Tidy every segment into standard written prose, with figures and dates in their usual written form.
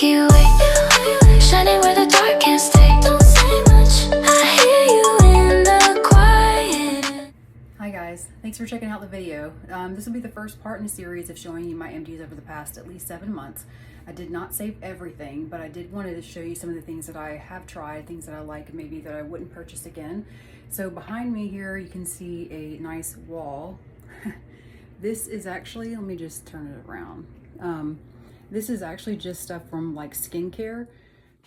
Milky Way, shining where the dark can't stay. Don't say much, I hear you in the quiet. Hi guys, thanks for checking out the video. This will be the first part in a series of showing you my empties over the past at least 7 months. I did not save everything, but I did wanted to show you some of the things that I have tried, things that I like, and maybe that I wouldn't purchase again. So behind me here, you can see a nice wall. This is actually, let me just turn it around. This is actually just stuff from like skincare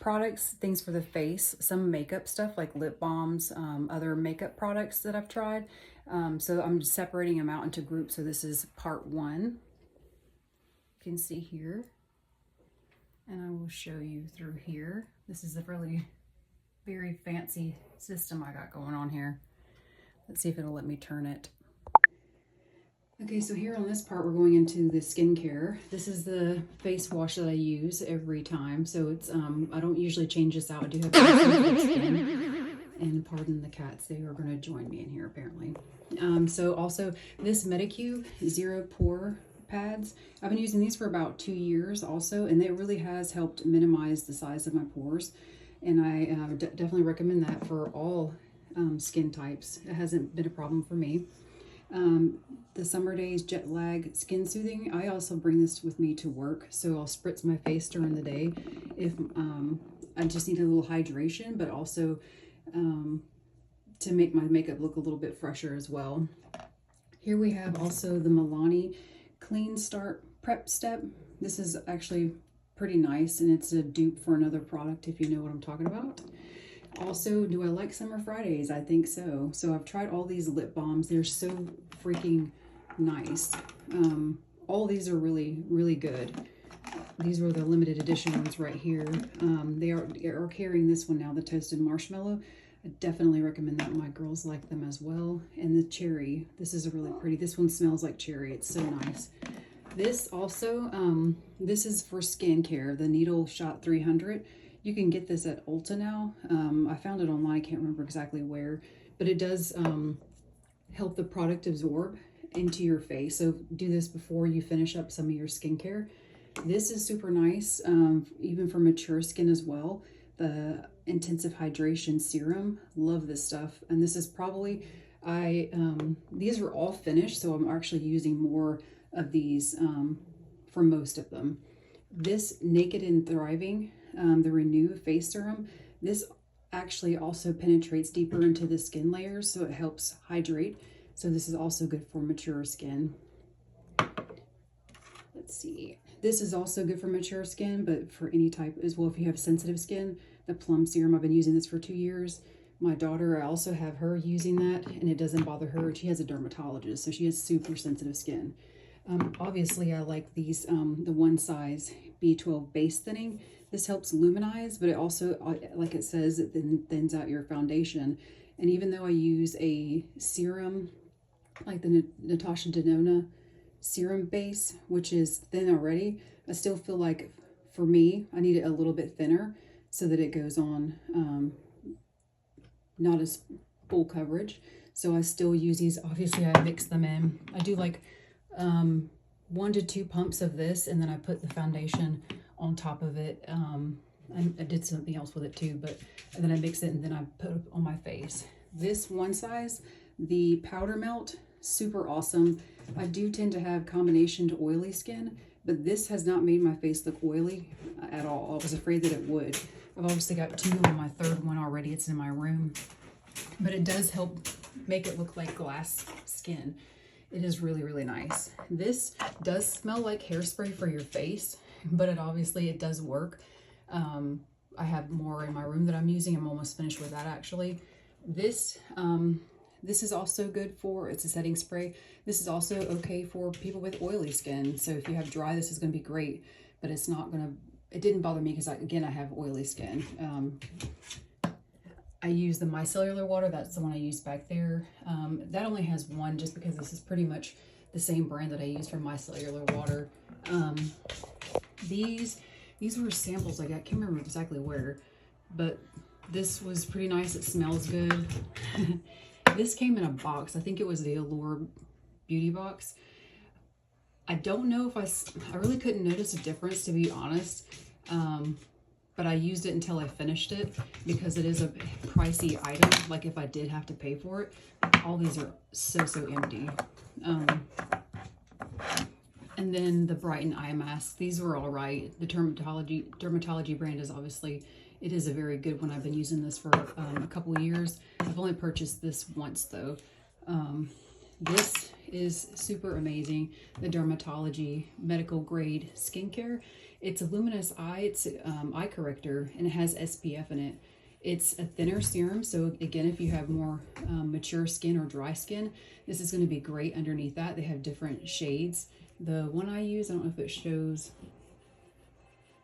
products, things for the face, some makeup stuff like lip balms, other makeup products that I've tried. So I'm just separating them out into groups. So this is part 1. You can see here. And I will show you through here. This is a really very fancy system I got going on here. Let's see if it'll let me turn it. Okay, so here on this part, we're going into the skincare. This is the face wash that I use every time. So it's, I don't usually change this out. I do have sensitive skin. And pardon the cats, they are gonna join me in here apparently. So also this Medicube Zero Pore pads. I've been using these for about 2 years also, and it really has helped minimize the size of my pores. And I definitely recommend that for all skin types. It hasn't been a problem for me. The Summer Days Jet Lag Skin Soothing, I also bring this with me to work, so I'll spritz my face during the day if I just need a little hydration, but also to make my makeup look a little bit fresher as well. Here we have also the Milani Clean Start Prep Step. This is actually pretty nice, and it's a dupe for another product if you know what I'm talking about. Also, do I like Summer Fridays? I think so. So I've tried all these lip balms. They're so freaking nice. All these are really, really good. These were the limited edition ones right here. They are carrying this one now, the Toasted Marshmallow. I definitely recommend that. My girls like them as well. And the cherry, this is a really pretty. This one smells like cherry. It's so nice. This also, this is for skincare, the Needle Shot 300. You can get this at Ulta now. I found it online. I can't remember exactly where, but it does help the product absorb into your face. So do this before you finish up some of your skincare. This is super nice, even for mature skin as well. The Intensive Hydration Serum, love this stuff. And this is probably, these are all finished, so I'm actually using more of these for most of them. This Naked and Thriving, the Renew Face Serum, this actually also penetrates deeper into the skin layers, so it helps hydrate. So this is also good for mature skin. Let's see. This is also good for mature skin, but for any type as well. If you have sensitive skin, the Plum Serum, I've been using this for 2 years. My daughter, I also have her using that, and it doesn't bother her. She has a dermatologist, so she has super sensitive skin. Obviously, I like these, the One Size B12 Base Thinning. This helps luminize, but it also, like it says, it thins out your foundation. And even though I use a serum, like the Natasha Denona serum base, which is thin already, I still feel like, for me, I need it a little bit thinner so that it goes on not as full coverage. So I still use these. Obviously, I mix them in. I do like 1 to 2 pumps of this, and then I put the foundation on top of it. I did something else with it too, and then I mix it and then I put it on my face. This One Size, the Powder Melt, super awesome. I do tend to have combination to oily skin, but this has not made my face look oily at all. I was afraid that it would. I've obviously got 2 on my 3rd one already. It's in my room, but it does help make it look like glass skin. It is really, really nice. This does smell like hairspray for your face, but it does work. I have more in my room that I'm using. I'm almost finished with that actually. This is also good for, it's a setting spray. This is also okay for people with oily skin. So if you have dry, this is gonna be great, but it's not gonna, it didn't bother me because again, I have oily skin. I use the micellar water. That's the one I use back there. That only has 1 just because this is pretty much the same brand that I use for micellar water. These were samples I got. I can't remember exactly where, but this was pretty nice. It smells good. This came in a box. I think it was the Allure Beauty box. I don't know if I really couldn't notice a difference, to be honest. But I used it until I finished it because it is a pricey item. Like if I did have to pay for it, all these are so empty. And then the Brighten eye masks, these were all right. The dermatology brand is obviously, it is a very good one. I've been using this for a couple of years. I've only purchased this once though. This is super amazing. The dermatology medical grade skincare. It's a luminous eye. It's eye corrector, and it has SPF in it. It's a thinner serum, so again, if you have more mature skin or dry skin, this is going to be great underneath that. They have different shades. The one I use, I don't know if it shows,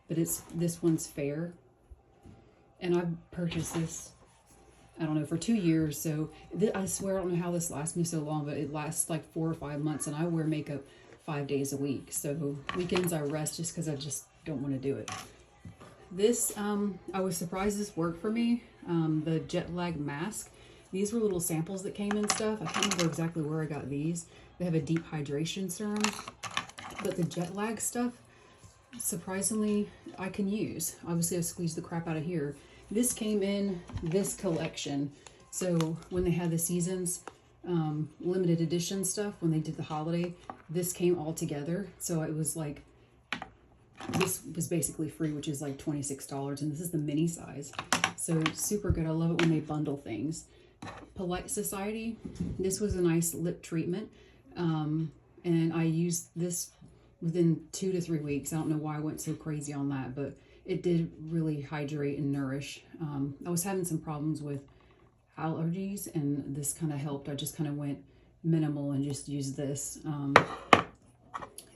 but this one's fair. And I've purchased this, I don't know, for 2 years. So I swear I don't know how this lasts me so long, but it lasts like 4 or 5 months, and I wear makeup 5 days a week. So weekends I rest just because I just don't want to do it. This, I was surprised this worked for me. The jet lag mask. These were little samples that came in stuff. I can't remember exactly where I got these. They have a deep hydration serum. But the jet lag stuff, surprisingly, I can use. Obviously, I squeezed the crap out of here. This came in this collection. So when they had the seasons, limited edition stuff, when they did the holiday, this came all together. So it was like, this was basically free, which is like $26. And this is the mini size. So super good. I love it when they bundle things. Polite Society, this was a nice lip treatment. And I used this within 2 to 3 weeks. I don't know why I went so crazy on that, but it did really hydrate and nourish. I was having some problems with allergies, and this kind of helped. I just kind of went minimal and just used this.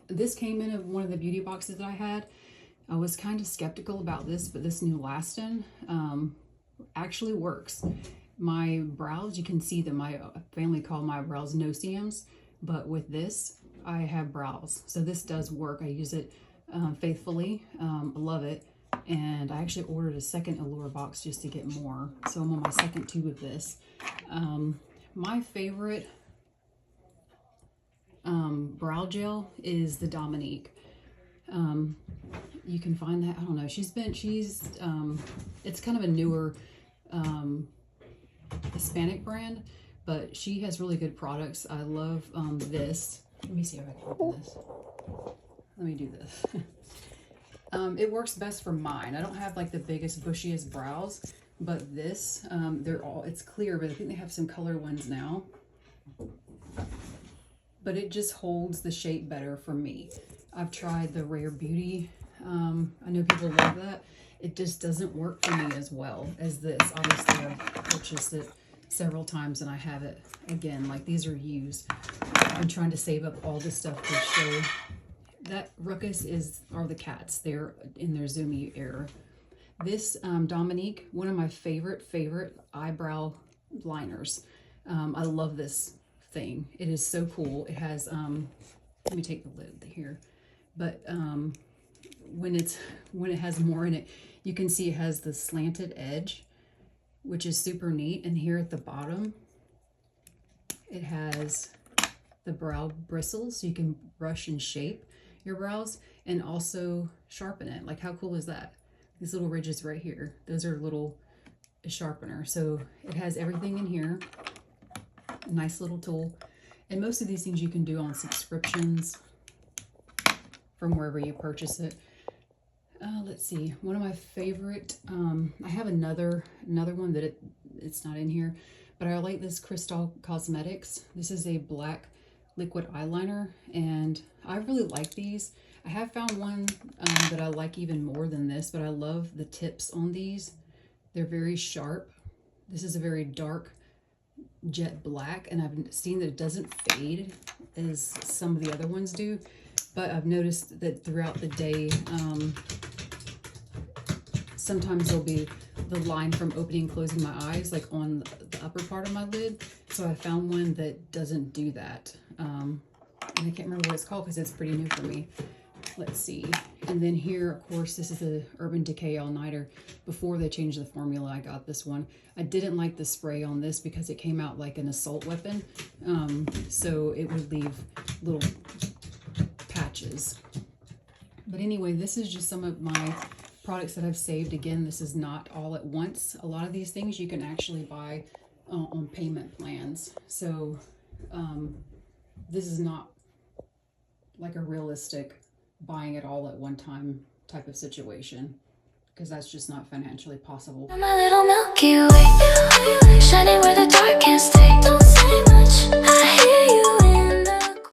This came in one of the beauty boxes that I had. I was kind of skeptical about this, but this new Lastin actually works. My brows, you can see that my family call my brows no-seams, but with this, I have brows. So this does work. I use it faithfully. I love it. And I actually ordered a second Allure box just to get more. So I'm on my second tube of this. My favorite brow gel is the Dominique. You can find that, I don't know, it's kind of a newer Hispanic brand, but she has really good products. I love this. Let me see if I can open this. Let me do this. It works best for mine. I don't have like the biggest, bushiest brows, but this, it's clear, but I think they have some color ones now. But it just holds the shape better for me. I've tried the Rare Beauty. I know people love that. It just doesn't work for me as well as this. Obviously, I've purchased it several times and I have it again. Like, these are used. I'm trying to save up all this stuff to show. That Ruckus are the cats. They're in their zoomy era. This Dominique, one of my favorite eyebrow liners. I love this thing. It is so cool. It has, let me take the lid here. But when it has more in it, you can see it has the slanted edge, which is super neat. And here at the bottom, it has the brow bristles, so you can brush and shape your brows and also sharpen it. Like, how cool is that? These little ridges right here, those are little sharpener. So it has everything in here. A nice little tool. And most of these things you can do on subscriptions from wherever you purchase it. Let's see, one of my favorite, I have another one that it's not in here, but I like this Crystal Cosmetics. This is a black liquid eyeliner, and I really like these. I have found one that I like even more than this, but I love the tips on these. They're very sharp. This is a very dark jet black, and I've seen that it doesn't fade as some of the other ones do, but I've noticed that throughout the day, sometimes there'll be the line from opening and closing my eyes, like on the upper part of my lid. So I found one that doesn't do that. And I can't remember what it's called because it's pretty new for me. Let's see. And then here, of course, this is the Urban Decay All Nighter. Before they changed the formula, I got this one. I didn't like the spray on this because it came out like an assault weapon. So it would leave little patches. But anyway, this is just some of my products that I've saved, again, this is not all at once. A lot of these things you can actually buy on payment plans. So this is not like a realistic buying it all at one time type of situation, because that's just not financially possible. My little Milky Way, shining where the dark can't stay.